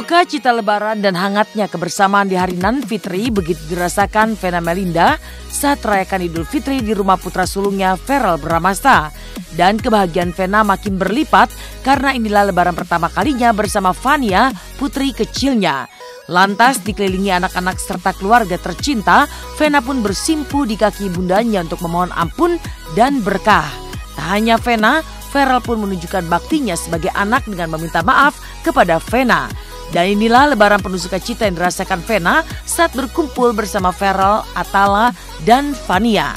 Sukacita Lebaran dan hangatnya kebersamaan di hari Nan Fitri begitu dirasakan Vena Melinda saat merayakan Idul Fitri di rumah putra sulungnya Verrell Bramasta. Dan kebahagiaan Vena makin berlipat karena inilah lebaran pertama kalinya bersama Fania, putri kecilnya. Lantas dikelilingi anak-anak serta keluarga tercinta, Vena pun bersimpu di kaki bundanya untuk memohon ampun dan berkah. Tak hanya Vena, Verrell pun menunjukkan baktinya sebagai anak dengan meminta maaf kepada Vena. Dan inilah lebaran penuh sukacita yang dirasakan Vena saat berkumpul bersama Verrell, Atala, dan Fania.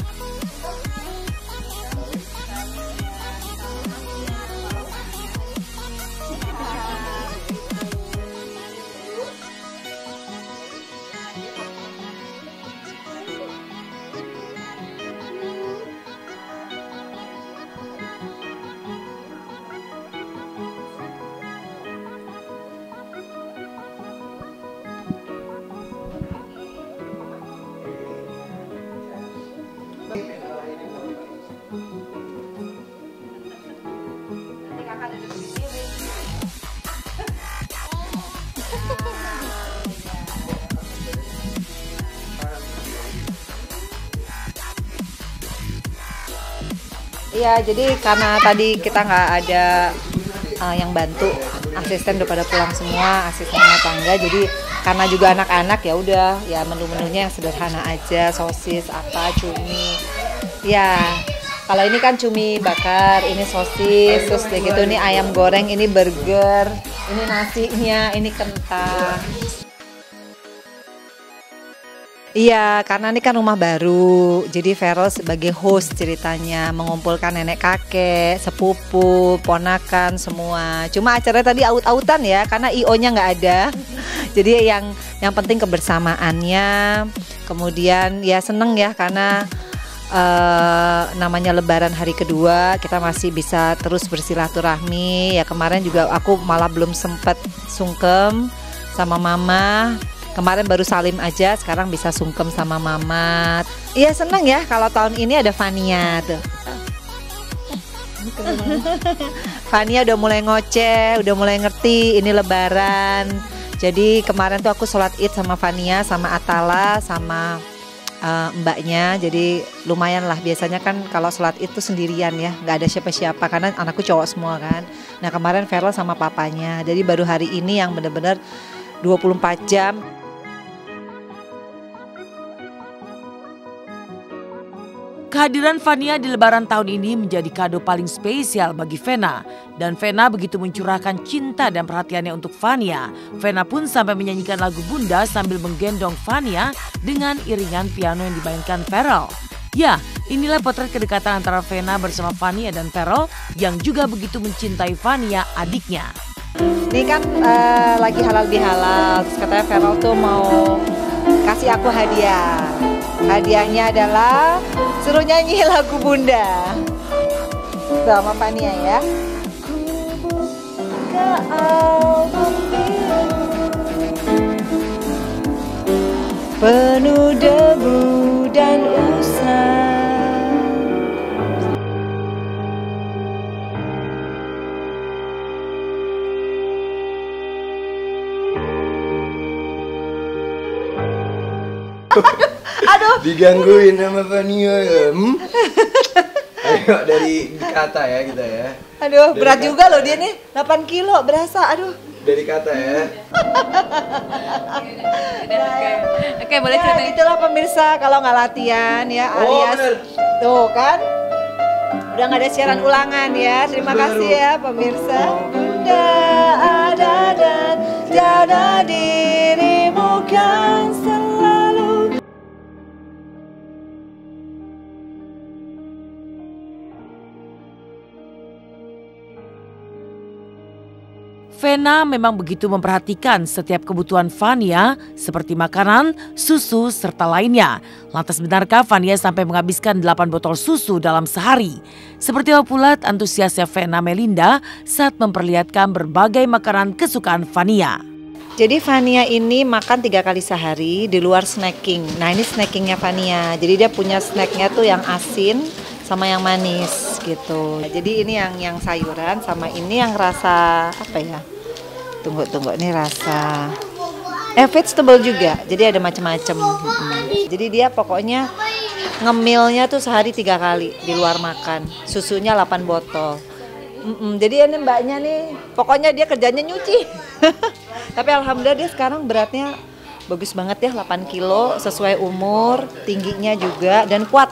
Iya, jadi karena tadi kita nggak ada yang bantu, asisten udah pada pulang semua, asisten rumah tangga. Jadi karena juga anak-anak ya udah, ya menu-menunya yang sederhana aja, sosis, apa, cumi. Ya, kalau ini kan cumi bakar, ini sosis, terus kayak gitu, ini ayam goreng, ini burger, ini nasinya, ini kentang. Iya, karena ini kan rumah baru, jadi Verrell sebagai host ceritanya mengumpulkan nenek kakek, sepupu, ponakan semua. Cuma acaranya tadi aut-autan ya, karena IO-nya nggak ada. Jadi yang penting kebersamaannya. Kemudian ya seneng ya karena namanya Lebaran hari kedua kita masih bisa terus bersilaturahmi. Ya kemarin juga aku malah belum sempat sungkem sama mama. Kemarin baru salim aja, sekarang bisa sungkem sama mama. Iya seneng ya kalau tahun ini ada Fania tuh. Fania udah mulai ngoceh, udah mulai ngerti ini Lebaran. Jadi kemarin tuh aku sholat Id sama Fania, sama Atala, sama mbaknya. Jadi lumayan lah, biasanya kan kalau sholat Id tuh sendirian ya, nggak ada siapa-siapa karena anakku cowok semua kan. Nah kemarin Verrell sama papanya, jadi baru hari ini yang bener-bener 24 jam. Kehadiran Fania di Lebaran tahun ini menjadi kado paling spesial bagi Vena. Dan Vena begitu mencurahkan cinta dan perhatiannya untuk Fania. Vena pun sampai menyanyikan lagu Bunda sambil menggendong Fania dengan iringan piano yang dimainkan Verrell. Ya, inilah potret kedekatan antara Vena bersama Fania dan Verrell yang juga begitu mencintai Fania, adiknya. Ini kan lagi halal bihalal, terus katanya Verrell tuh mau kasih aku hadiah. Hadiahnya adalah suruh nyanyi lagu Bunda sama Fania ya. Penuh debu dan usang. Aduh, digangguin sama Fania ya. Ayo dari kata ya kita ya. Aduh, dari berat juga loh dia nih, 8 kilo berasa, aduh. Dari kata ya. Oke, boleh cerita. Ya, itulah pemirsa kalau nggak latihan ya, alias bener. Tuh kan, udah nggak ada siaran ulangan ya. Terima kasih ya pemirsa. Bunda ada dan jaga dirimu kan selalu. Vena memang begitu memperhatikan setiap kebutuhan Fania seperti makanan, susu, serta lainnya. Lantas benarkah Fania sampai menghabiskan 8 botol susu dalam sehari? Seperti apa pula antusiasnya Vena Melinda saat memperlihatkan berbagai makanan kesukaan Fania. Jadi Fania ini makan 3 kali sehari di luar snacking. Nah ini snackingnya Fania, jadi dia punya snacknya tuh yang asin sama yang manis gitu. Jadi ini yang sayuran sama ini yang rasa apa ya? Tunggu, ini rasa vegetable juga, jadi ada macam-macam. Jadi dia pokoknya ngemilnya tuh sehari 3 kali di luar makan, susunya 8 botol. Jadi ini mbaknya nih, pokoknya dia kerjanya nyuci. Tapi alhamdulillah dia sekarang beratnya bagus banget ya, 8 kilo sesuai umur, tingginya juga dan kuat.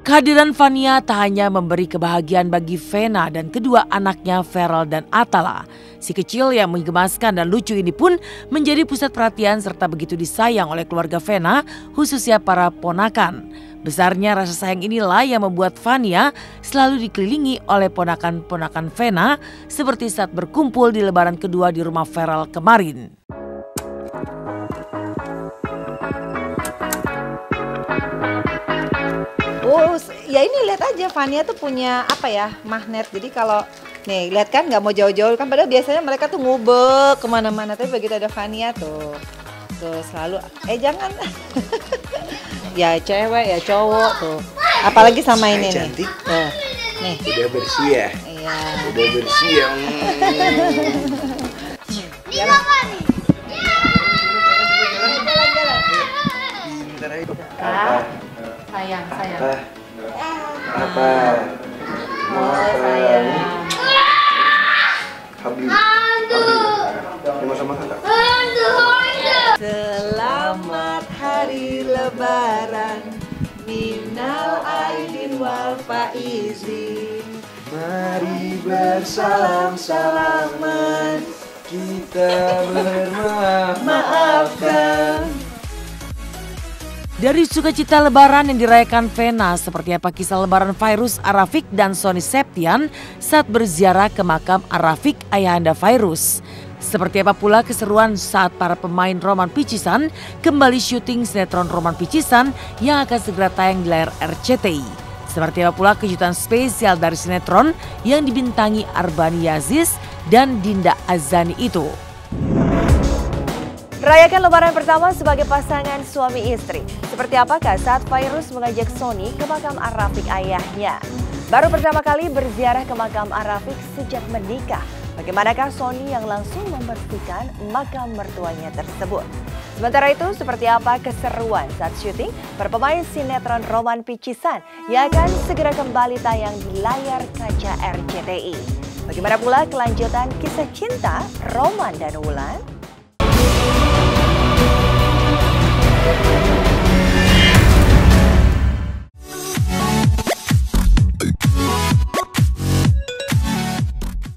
Kehadiran Fania tak hanya memberi kebahagiaan bagi Vena dan kedua anaknya Feral dan Atala. Si kecil yang menggemaskan dan lucu ini pun menjadi pusat perhatian serta begitu disayang oleh keluarga Vena, khususnya para ponakan. Besarnya rasa sayang inilah yang membuat Fania selalu dikelilingi oleh ponakan-ponakan Vena seperti saat berkumpul di lebaran kedua di rumah Feral kemarin. Oh, ya ini lihat aja Fania tuh punya apa ya, magnet. Jadi kalau nih lihat kan nggak mau jauh-jauh kan, padahal biasanya mereka tuh ngubek kemana-mana. Tapi begitu ada Fania tuh selalu jangan. Ya cewek ya cowok tuh. Apalagi sama ini cantik. Nih. Nih. Udah bersih ya? Iya. Udah bersih ya. Jalan. Pintar aja. Sayang. Apa? Sayang. Habli. Mau sama kakak? Selamat hari lebaran, minal aidin wal faizin. Mari bersalam-salaman, kita bermaafkan. Dari sukacita lebaran yang dirayakan Vena, seperti apa kisah lebaran Fairuz Arafik dan Sony Septian saat berziarah ke makam Arafik ayahanda Fairuz. Seperti apa pula keseruan saat para pemain Roman Picisan kembali syuting sinetron Roman Picisan yang akan segera tayang di layar RCTI. Seperti apa pula kejutan spesial dari sinetron yang dibintangi Arbani Yazis dan Dinda Azani itu. Rayakan lebaran pertama sebagai pasangan suami istri. Seperti apakah saat Fairuz mengajak Sony ke makam Arafik ayahnya? Baru pertama kali berziarah ke makam Arafik sejak menikah. Bagaimanakah Sony yang langsung membersihkan makam mertuanya tersebut? Sementara itu, seperti apa keseruan saat syuting berpemain sinetron Roman Picisan yang akan segera kembali tayang di layar kaca RCTI? Bagaimana pula kelanjutan kisah cinta Roman dan Wulan?